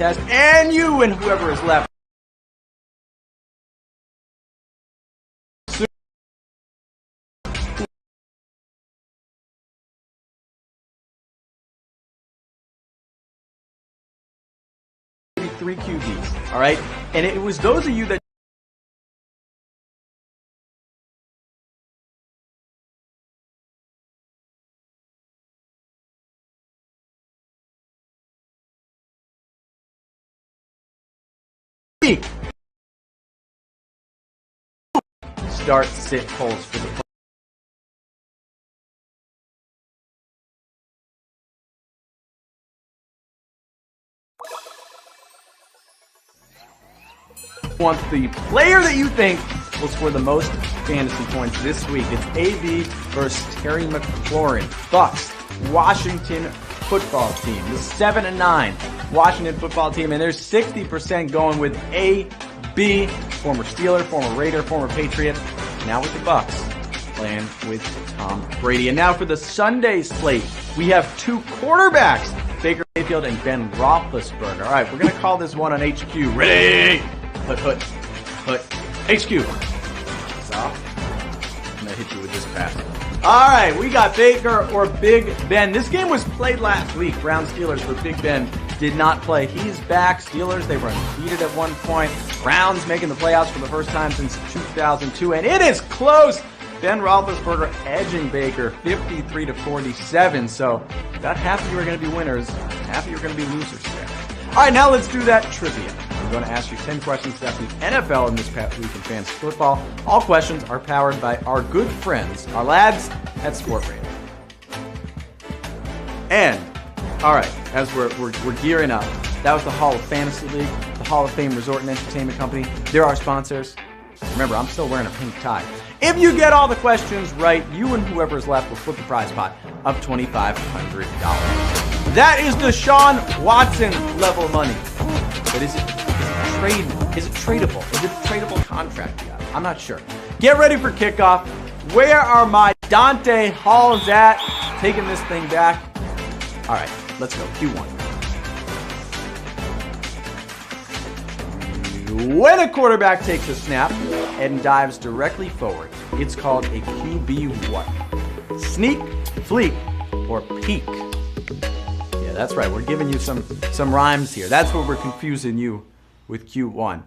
contest, and you and whoever is left. 3 QBs, all right? And it was those of you that start sit polls for the want the player that you think will score the most fantasy points this week. It's AB versus Terry McLaurin. Bucks, Washington football team. The 7-9 Washington football team, and there's 60% going with AB, former Steeler, former Raider, former Patriot. Now with the Bucks, playing with Tom Brady. And now for the Sunday slate, we have 2 quarterbacks, Baker Mayfield and Ben Roethlisberger. All right, we're going to call this one on HQ. Ready? Put. HQ. Stop. I'm going to hit you with this pass. All right, we got Baker or Big Ben. This game was played last week. Browns Steelers, but Big Ben did not play. He's back. Steelers, they were undefeated at one point. Browns making the playoffs for the first time since 2002, and it is close. Ben Roethlisberger edging Baker 53-47. So about half of you are going to be winners, half of you are going to be losers today. All right, now let's do that trivia. I'm going to ask you 10 questions about the NFL in this past week in fantasy football. All questions are powered by our good friends, our lads at Sport Radio. And, all right, as we're gearing up, that was the Hall of Fantasy League, the Hall of Fame Resort and Entertainment Company. They're our sponsors. Remember, I'm still wearing a pink tie. If you get all the questions right, you and whoever's left will flip the prize pot of $2,500. That is Deshaun Watson level money. But is it tradable? Is it a tradable contract? I'm not sure. Get ready for kickoff. Where are my Dante Halls at? Taking this thing back. All right, let's go. Q1. When a quarterback takes a snap and dives directly forward, it's called a QB what? Sneak, fleek, or peek? Yeah, that's right. We're giving you some rhymes here. That's what we're confusing you with Q1.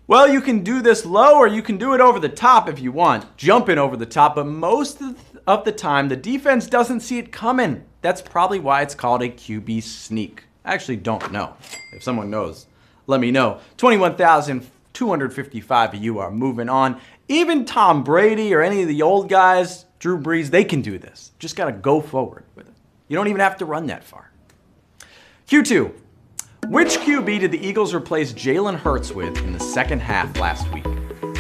Well, you can do this low or you can do it over the top if you want. Jumping over the top, but most of the time, the defense doesn't see it coming. That's probably why it's called a QB sneak. I actually don't know. If someone knows, let me know. 21,255 of you are moving on. Even Tom Brady or any of the old guys, Drew Brees, they can do this. Just got to go forward with it. You don't even have to run that far. Q2. Which QB did the Eagles replace Jalen Hurts with in the second half last week?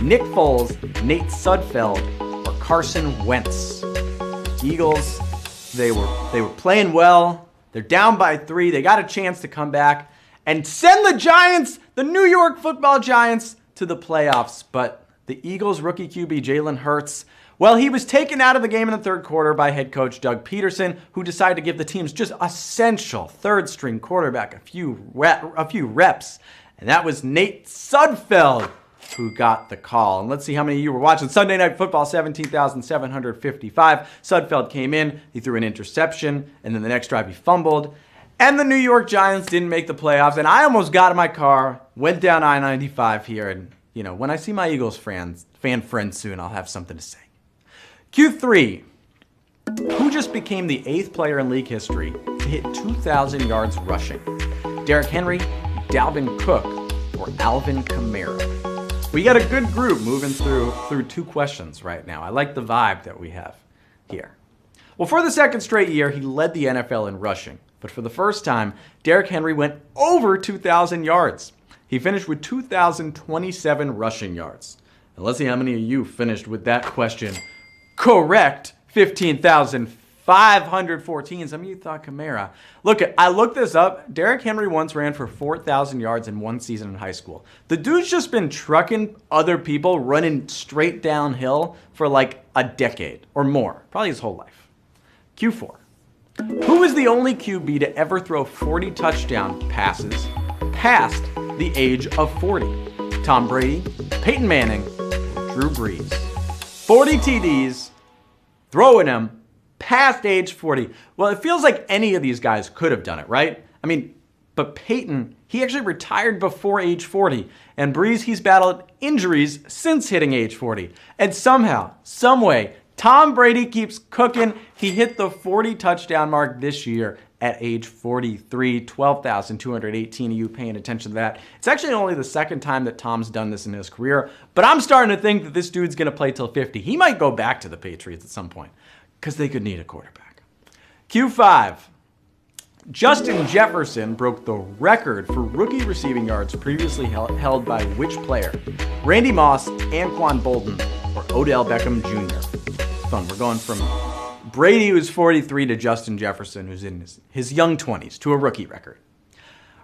Nick Foles, Nate Sudfeld, or Carson Wentz? Eagles, they were playing well. They're down by 3. They got a chance to come back and send the Giants, the New York Football Giants, to the playoffs. But the Eagles rookie QB Jalen Hurts, well, he was taken out of the game in the third quarter by head coach Doug Peterson, who decided to give the team's just essential third-string quarterback a few reps. And that was Nate Sudfeld who got the call. And let's see how many of you were watching Sunday Night Football, 17,755. Sudfeld came in, he threw an interception, and then the next drive he fumbled. And the New York Giants didn't make the playoffs, and I almost got in my car, went down I-95 here, and, you know, when I see my Eagles fan friends soon, I'll have something to say. Q3. Who just became the 8th player in league history to hit 2,000 yards rushing? Derrick Henry, Dalvin Cook, or Alvin Kamara? We got a good group moving through 2 questions right now. I like the vibe that we have here. Well, for the second straight year, he led the NFL in rushing. But for the first time, Derrick Henry went over 2,000 yards. He finished with 2,027 rushing yards. And let's see how many of you finished with that question correct. 15,514. Some of you thought Kamara. Look, I looked this up. Derrick Henry once ran for 4,000 yards in one season in high school. The dude's just been trucking other people, running straight downhill for like a decade or more. Probably his whole life. Q4. Who is the only QB to ever throw 40 touchdown passes past the age of 40? Tom Brady, Peyton Manning, or Drew Brees? 40 TDs, throwing them past age 40. Well, it feels like any of these guys could have done it, right? I mean, but Peyton, he actually retired before age 40. And Brees, he's battled injuries since hitting age 40. And somehow, someway, Tom Brady keeps cooking. He hit the 40 touchdown mark this year at age 43, 12,218 of you paying attention to that. It's actually only the second time that Tom's done this in his career, but I'm starting to think that this dude's going to play till 50. He might go back to the Patriots at some point because they could need a quarterback. Q5. Justin Jefferson broke the record for rookie receiving yards previously held by which player? Randy Moss, Anquan Bolton, or Odell Beckham Jr.? Fun. We're going from Brady, who's 43, to Justin Jefferson, who's in his young 20s, to a rookie record.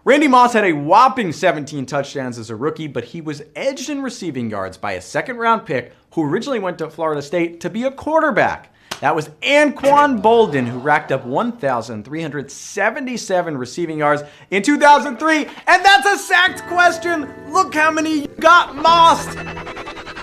Randy Moss had a whopping 17 touchdowns as a rookie, but he was edged in receiving yards by a second-round pick who originally went to Florida State to be a quarterback. That was Anquan Bolton, who racked up 1,377 receiving yards in 2003. And that's a sacked question. Look how many you got, Moss.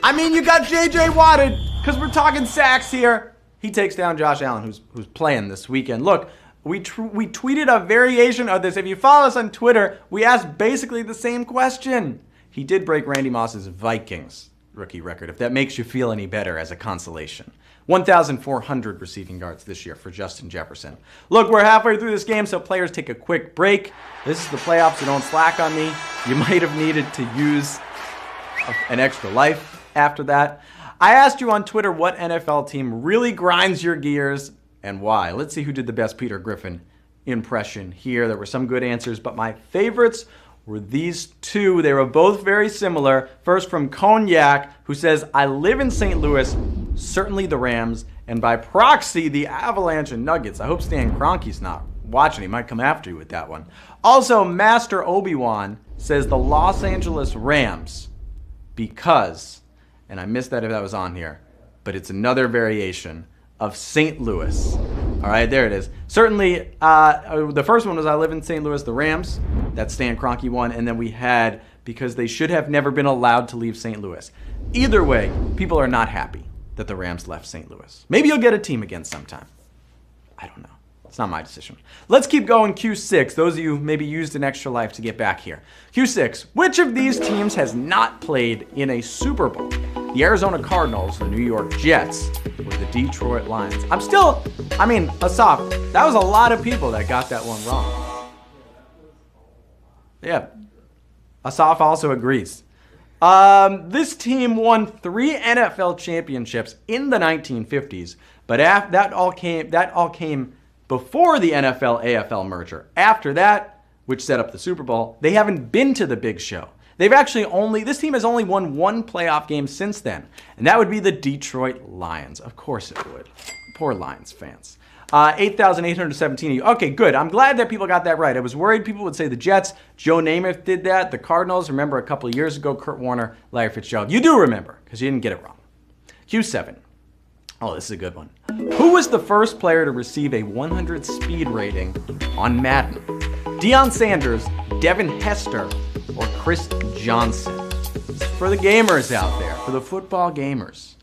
I mean, you got J.J. Watt, because we're talking sacks here. He takes down Josh Allen, who's playing this weekend. Look, we tweeted a variation of this. If you follow us on Twitter, we asked basically the same question. He did break Randy Moss's Vikings rookie record, if that makes you feel any better as a consolation. 1,400 receiving yards this year for Justin Jefferson. Look, we're halfway through this game, so players take a quick break. This is the playoffs, so don't slack on me. You might have needed to use an extra life after that. I asked you on Twitter what NFL team really grinds your gears and why. Let's see who did the best Peter Griffin impression here. There were some good answers, but my favorites were these two. They were both very similar. First from Cognac, who says, I live in St. Louis, certainly the Rams, and by proxy, the Avalanche and Nuggets. I hope Stan Kroenke's not watching. He might come after you with that one. Also, Master Obi-Wan says the Los Angeles Rams because, and I missed that if that was on here, but it's another variation of St. Louis. All right, there it is. Certainly, the first one was I live in St. Louis, the Rams. That's Stan Kroenke one. And then we had because they should have never been allowed to leave St. Louis. Either way, people are not happy that the Rams left St. Louis. Maybe you'll get a team again sometime. I don't know. It's not my decision. Let's keep going. Q6. Those of you who maybe used an extra life to get back here. Q6. Which of these teams has not played in a Super Bowl? The Arizona Cardinals, the New York Jets, or the Detroit Lions? Asaf, that was a lot of people that got that one wrong. Yeah. Asaf also agrees. This team won 3 NFL championships in the 1950s, but that all came before the NFL-AFL merger. After that, which set up the Super Bowl, they haven't been to the big show. This team has only won 1 playoff game since then, and that would be the Detroit Lions. Of course it would. Poor Lions fans. 8,817 of you. Okay, good. I'm glad that people got that right. I was worried people would say the Jets. Joe Namath did that. The Cardinals, remember a couple of years ago, Kurt Warner, Larry Fitzgerald. You do remember, because you didn't get it wrong. Q7. Oh, this is a good one. Who was the first player to receive a 100 speed rating on Madden? Deion Sanders, Devin Hester, or Chris Johnson? It's for the gamers out there, for the football gamers.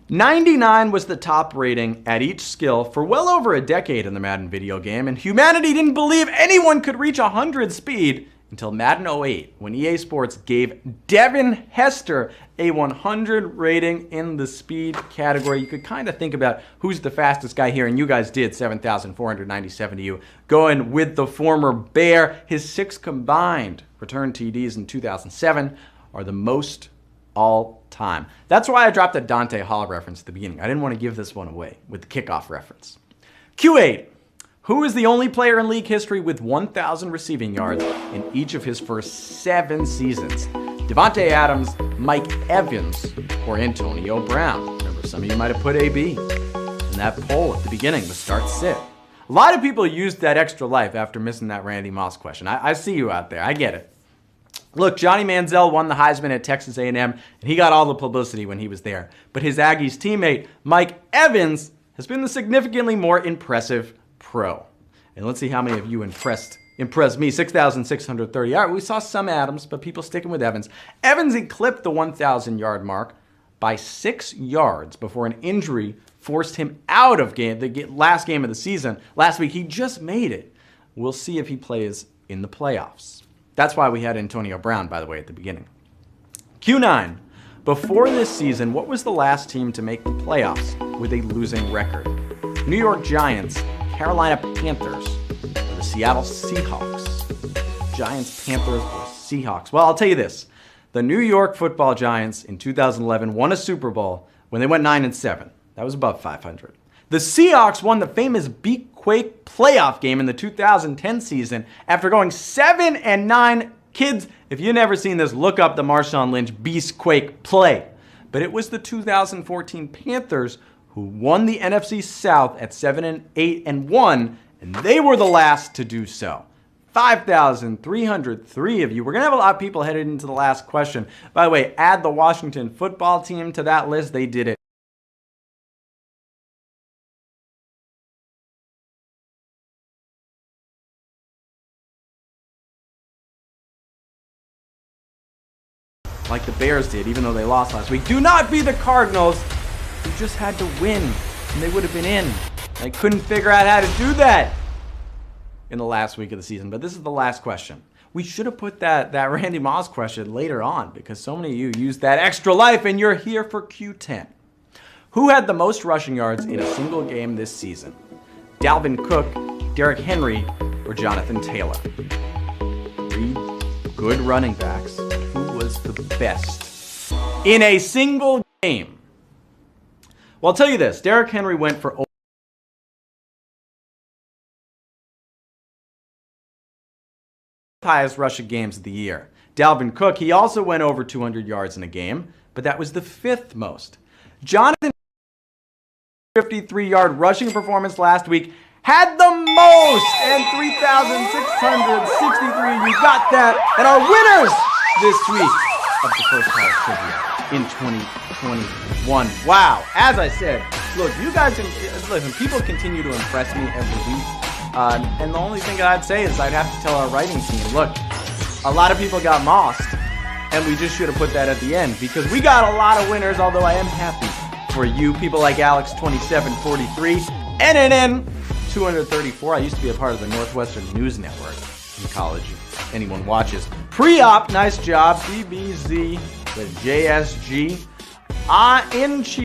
99 was the top rating at each skill for well over a decade in the Madden video game, and humanity didn't believe anyone could reach 100 speed until Madden 08, when EA Sports gave Devin Hester a 100 rating in the speed category. You could kind of think about who's the fastest guy here, and you guys did, 7,497 to you, going with the former Bear. His 6 combined return TDs in 2007 are the most all time. That's why I dropped a Dante Hall reference at the beginning. I didn't want to give this one away with the kickoff reference. Q8. Who is the only player in league history with 1,000 receiving yards in each of his first 7 seasons? Devontae Adams, Mike Evans, or Antonio Brown? Remember, some of you might have put AB in that poll at the beginning, the start-sit. A lot of people used that extra life after missing that Randy Moss question. I see you out there. I get it. Look, Johnny Manziel won the Heisman at Texas A&M, and he got all the publicity when he was there. But his Aggies teammate, Mike Evans, has been the significantly more impressive pro. And let's see how many of you impressed me. 6,630. All right, we saw some Adams, but people sticking with Evans. Evans eclipsed the 1,000-yard mark by 6 yards before an injury forced him out of the last game of the season. Last week, he just made it. We'll see if he plays in the playoffs. That's why we had Antonio Brown, by the way, at the beginning. Q9. Before this season, what was the last team to make the playoffs with a losing record? New York Giants, Carolina Panthers, or the Seattle Seahawks? Giants, Panthers, or Seahawks? Well, I'll tell you this. The New York Football Giants in 2011 won a Super Bowl when they went 9-7. That was above 500. The Seahawks won the famous Beatquake playoff game in the 2010 season after going 7-9. Kids, if you've never seen this, look up the Marshawn Lynch Beastquake play. But it was the 2014 Panthers who won the NFC South at 7-8-1, and they were the last to do so. 5,303 of you. We're going to have a lot of people headed into the last question. By the way, add the Washington football team to that list. They did it. Like the Bears did, even though they lost last week. Do not be the Cardinals, who just had to win, and they would have been in. They couldn't figure out how to do that in the last week of the season. But this is the last question. We should have put that Randy Moss question later on because so many of you used that extra life, and you're here for Q10. Who had the most rushing yards in a single game this season? Dalvin Cook, Derrick Henry, or Jonathan Taylor? 3 good running backs. Who was the best in a single game? Well, I'll tell you this. Derrick Henry went for highest rushing games of the year. Dalvin Cook, he also went over 200 yards in a game, but that was the 5th most. Jonathan, 53-yard rushing performance last week, had the most, and 3,663. You got that. And our winners this week of the first HoF Trivia in 2021. Wow. As I said, look, you guys, listen, people continue to impress me every week. And the only thing that I'd say is I'd have to tell our writing team, look, a lot of people got mossed, and we just should have put that at the end because we got a lot of winners, although I am happy for you. People like Alex2743, NNN 234. I used to be a part of the Northwestern News Network in college. If anyone watches. Pre-op, nice job. DBZ, the JSG. In